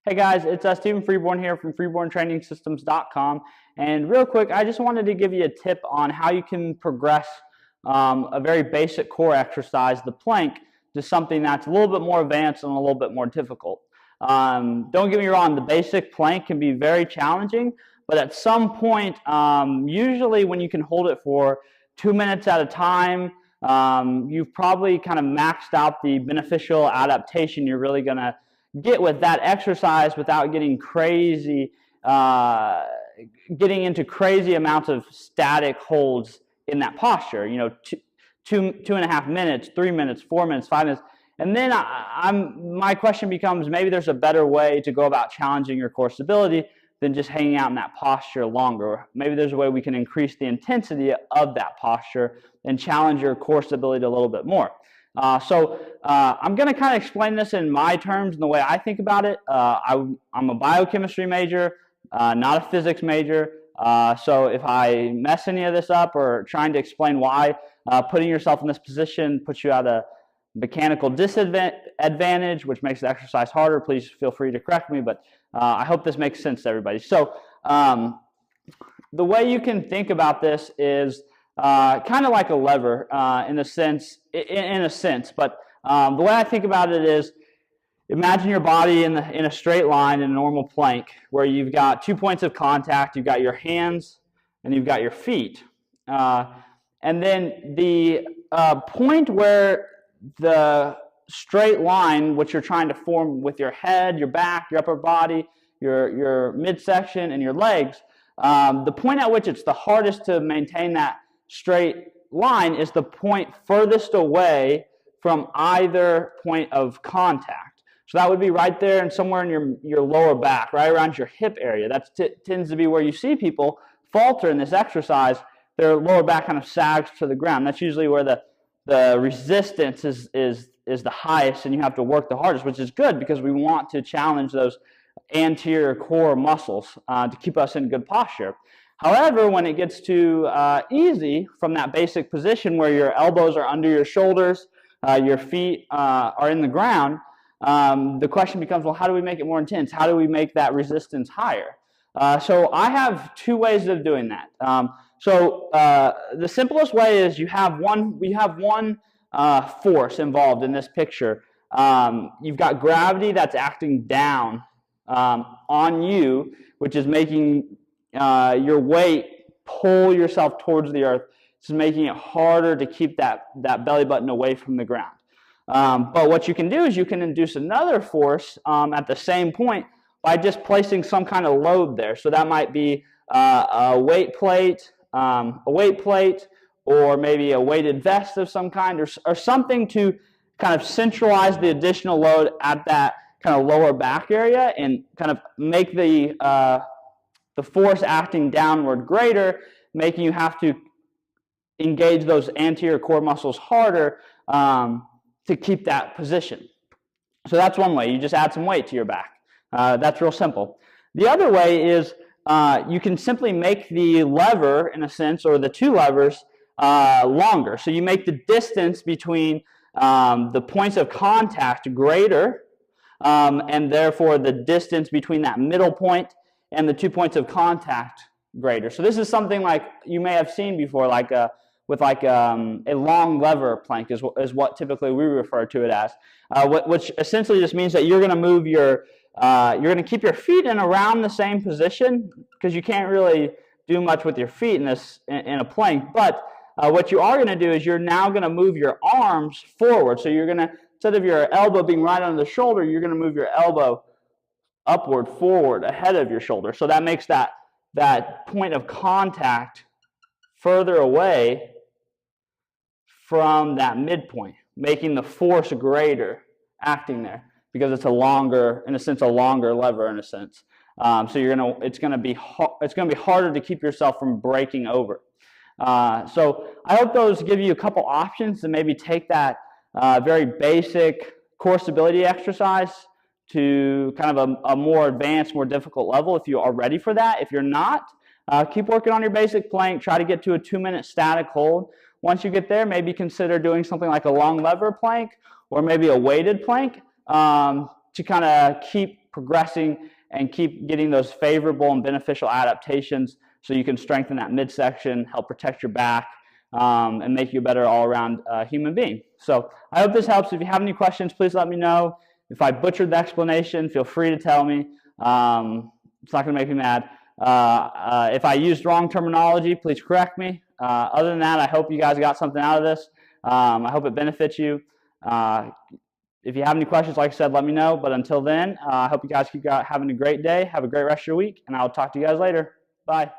Hey guys, it's Stephen Freeborn here from freeborntrainingsystems.com, and real quick, I just wanted to give you a tip on how you can progress a very basic core exercise, the plank, to something that's a little bit more advanced and a little bit more difficult. Don't get me wrong, the basic plank can be very challenging, but at some point, usually when you can hold it for 2 minutes at a time, you've probably kind of maxed out the beneficial adaptation you're really going to get with that exercise without getting crazy, getting into crazy amounts of static holds in that posture. You know, two and a half minutes, 3 minutes, 4 minutes, 5 minutes, and then my question becomes: maybe there's a better way to go about challenging your core stability than just hanging out in that posture longer. Maybe there's a way we can increase the intensity of that posture and challenge your core stability a little bit more. I'm going to kind of explain this in my terms and the way I think about it. I'm a biochemistry major, not a physics major. So if I mess any of this up or trying to explain why putting yourself in this position puts you at a mechanical disadvantage, which makes the exercise harder, please feel free to correct me. But I hope this makes sense to everybody. So the way you can think about this is kind of like a lever in a sense, but the way I think about it is, imagine your body in a straight line in a normal plank where you've got 2 points of contact. You've got your hands and you've got your feet. And then the point where the straight line, which you're trying to form with your head, your back, your upper body, your midsection, and your legs, the point at which it's the hardest to maintain that straight line is the point furthest away from either point of contact. So that would be right there and somewhere in your lower back, right around your hip area. That tends to be where you see people falter in this exercise. Their lower back kind of sags to the ground. That's usually where the resistance is the highest and you have to work the hardest, which is good because we want to challenge those anterior core muscles to keep us in good posture. However, when it gets too easy from that basic position where your elbows are under your shoulders, your feet are in the ground, the question becomes, well, how do we make it more intense? How do we make that resistance higher? So I have 2 ways of doing that. The simplest way is we have one force involved in this picture. You've got gravity that's acting down on you, which is making your weight pull yourself towards the earth. This is making it harder to keep that belly button away from the ground. But what you can do is you can induce another force at the same point by just placing some kind of load there. So that might be a weight plate, or maybe a weighted vest of some kind, or something to kind of centralize the additional load at that kind of lower back area and kind of make the force acting downward greater, making you have to engage those anterior core muscles harder to keep that position. So that's one way. You just add some weight to your back. That's real simple. The other way is you can simply make the lever, in a sense, or the 2 levers, longer. So you make the distance between the points of contact greater, and therefore the distance between that middle point and the 2 points of contact greater. So this is something like you may have seen before, like with a long lever plank is what typically we refer to it as, which essentially just means that you're going to move you're going to keep your feet in around the same position, because you can't really do much with your feet in a plank. But what you are going to do is you're now going to move your arms forward. So you're going to, instead of your elbow being right under the shoulder, you're going to move your elbow upward, forward, ahead of your shoulder. So that makes that point of contact further away from that midpoint, making the force greater acting there, because it's a longer lever in a sense. So it's going to be harder to keep yourself from breaking over. So I hope those give you a couple options to maybe take that very basic core stability exercise to kind of a more advanced, more difficult level if you are ready for that. If you're not, keep working on your basic plank. Try to get to a 2-minute static hold. Once you get there, maybe consider doing something like a long lever plank or maybe a weighted plank to kind of keep progressing and keep getting those favorable and beneficial adaptations so you can strengthen that midsection, help protect your back, and make you a better all-around human being. So I hope this helps. If you have any questions, please let me know. If I butchered the explanation, feel free to tell me. It's not going to make me mad. If I used wrong terminology, please correct me. Other than that, I hope you guys got something out of this. I hope it benefits you. If you have any questions, like I said, let me know. But until then, I hope you guys keep having a great day. Have a great rest of your week, and I'll talk to you guys later. Bye.